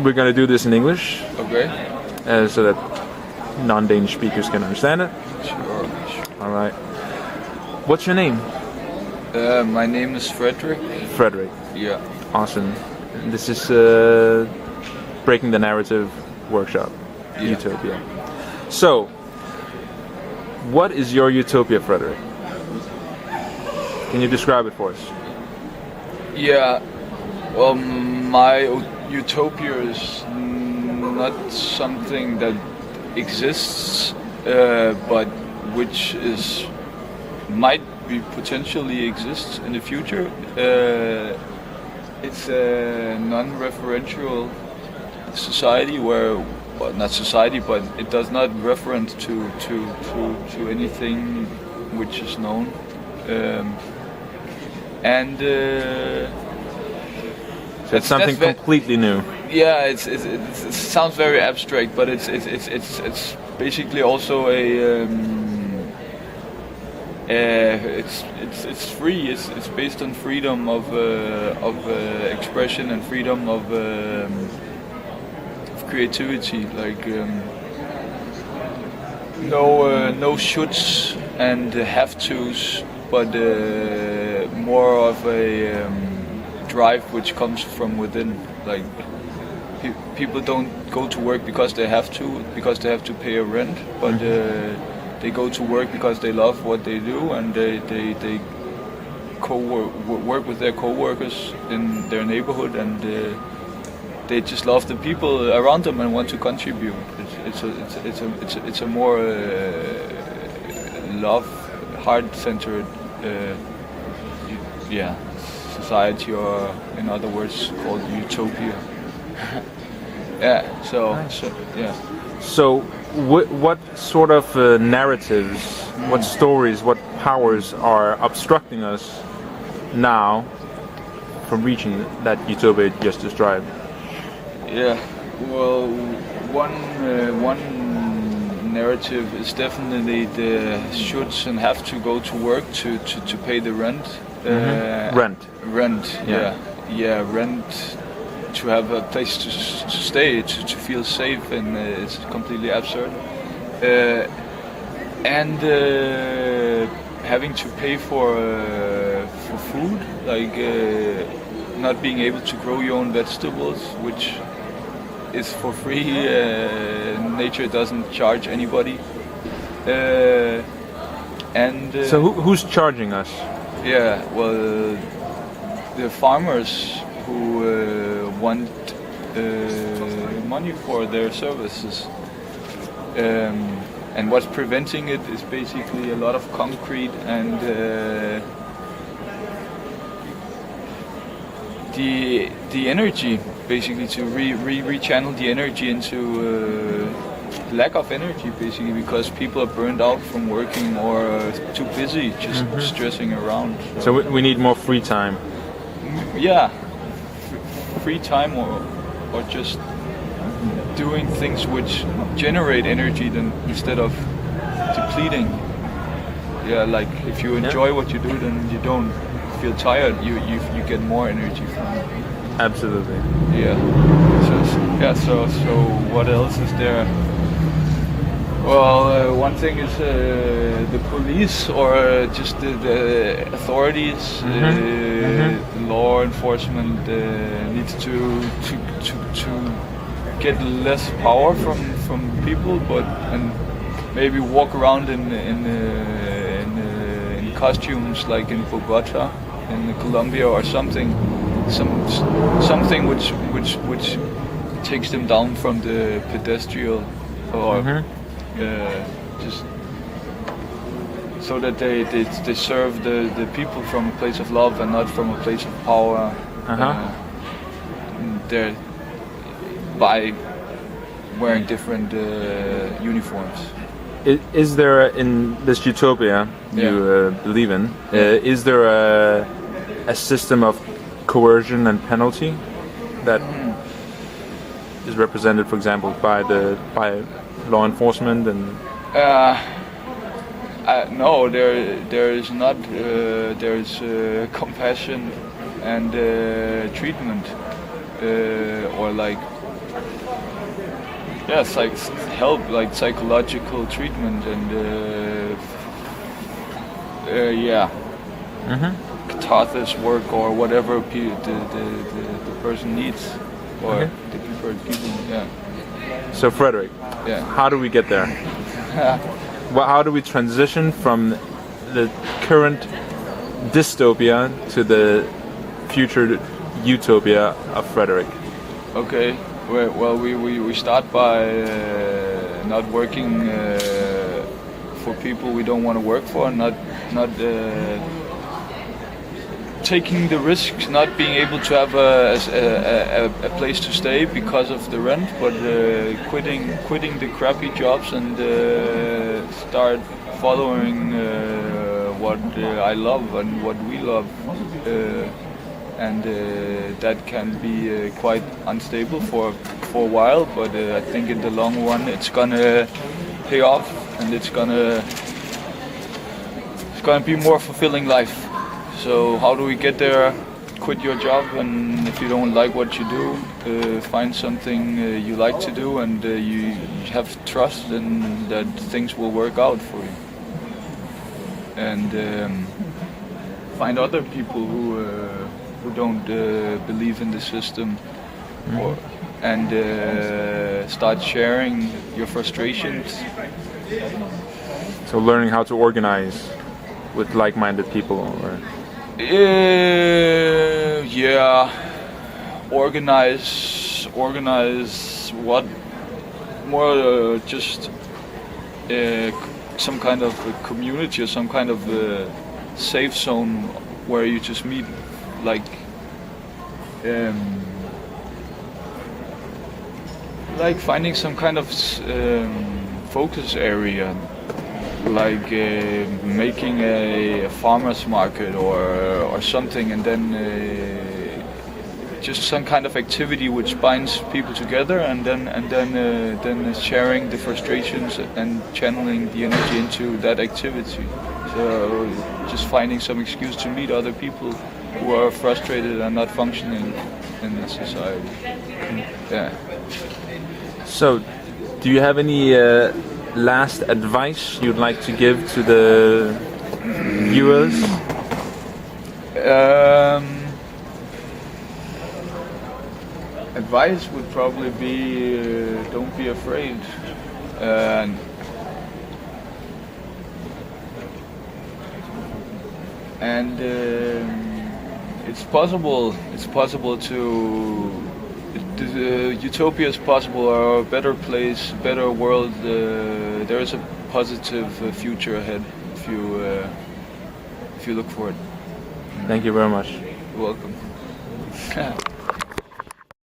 we're going to do this in English. Okay. So that non-Danish speakers can understand it. Sure. All right. What's your name? My name is Frederick. Frederick. Yeah. Awesome. This is Breaking the Narrative workshop, Yeah. Utopia. So, what is your utopia, Frederick? Can you describe it for us? Yeah. Well, my utopia is not something that exists, but which might be potentially exists in the future. It's a non-referential society where, well, not society, but it does not reference to anything which is known, and so it's something completely new. Yeah, it sounds very abstract, but it's basically also it's free. It's based on freedom of expression and freedom of creativity. Like no shoulds and have tos, but more of a drive which comes from within. Like people don't go to work because they have to pay a rent, but they go to work because they love what they do, and they work with their co-workers in their neighborhood, and they just love the people around them and want to contribute. It's a more love, heart-centered society, or in other words called Utopia. Yeah. So, what sort of narratives, what stories, what powers are obstructing us now from reaching that utopia you just described? Yeah. Well, one narrative is definitely the shoulds and have to go to work to pay the rent. Rent. Yeah. Rent. To have a place to stay, to feel safe, and it's completely absurd. And having to pay for food, like not being able to grow your own vegetables, which is for free. Nature doesn't charge anybody. So who's charging us? Yeah, well, the farmers who want money for their services, and what's preventing it is basically a lot of concrete and the energy, basically to rechannel the energy into lack of energy, basically because people are burned out from working or too busy just stressing around. So we need more free time. Yeah. Free time, or just doing things which generate energy instead of depleting. Yeah, like if you enjoy what you do, then you don't feel tired. You get more energy from it. Absolutely. Yeah. So what else is there? Well, one thing is the police, or just the authorities, law enforcement needs to get less power from people, and maybe walk around in costumes like in Bogota, in Colombia, or something which takes them down from the pedestal, or. Just so that they serve the people from a place of love and not from a place of power. By wearing different uniforms. Is there, in this utopia you believe in, is there a system of coercion and penalty that is represented, for example, by law enforcement and? No, there is not. There is compassion and treatment, or like Yeah, it's like help, like psychological treatment and yeah, catharsis work or whatever the person needs or Okay. the people. Yeah. So Frederick, Yeah. how do we get there? Well, how do we transition from the current dystopia to the future utopia of Frederick? Okay. Well, we start by not working for people we don't want to work for, not taking the risks, not being able to have a place to stay because of the rent, but quitting the crappy jobs and start following what I love and what we love. And that can be quite unstable for a while, but I think in the long run it's gonna pay off, and it's gonna be more fulfilling life. So how do we get there? Quit your job, and if you don't like what you do, find something you like to do, and you have trust and that things will work out for you. And find other people who don't believe in the system, and start sharing your frustrations. So learning how to organize with like-minded people, or yeah, organize what? More just some kind of a community or some kind of a safe zone where you just meet, like finding some kind of focus area, like making a farmer's market or something, and then just some kind of activity which binds people together, and then sharing the frustrations and channeling the energy into that activity. So just finding some excuse to meet other people who are frustrated and not functioning in the society. Yeah. So, do you have any last advice you'd like to give to the viewers? Advice would probably be don't be afraid. And it's possible. It's possible to. Utopia is possible, or a better place, better world. There is a positive future ahead if you look for it. Thank you very much. You're welcome.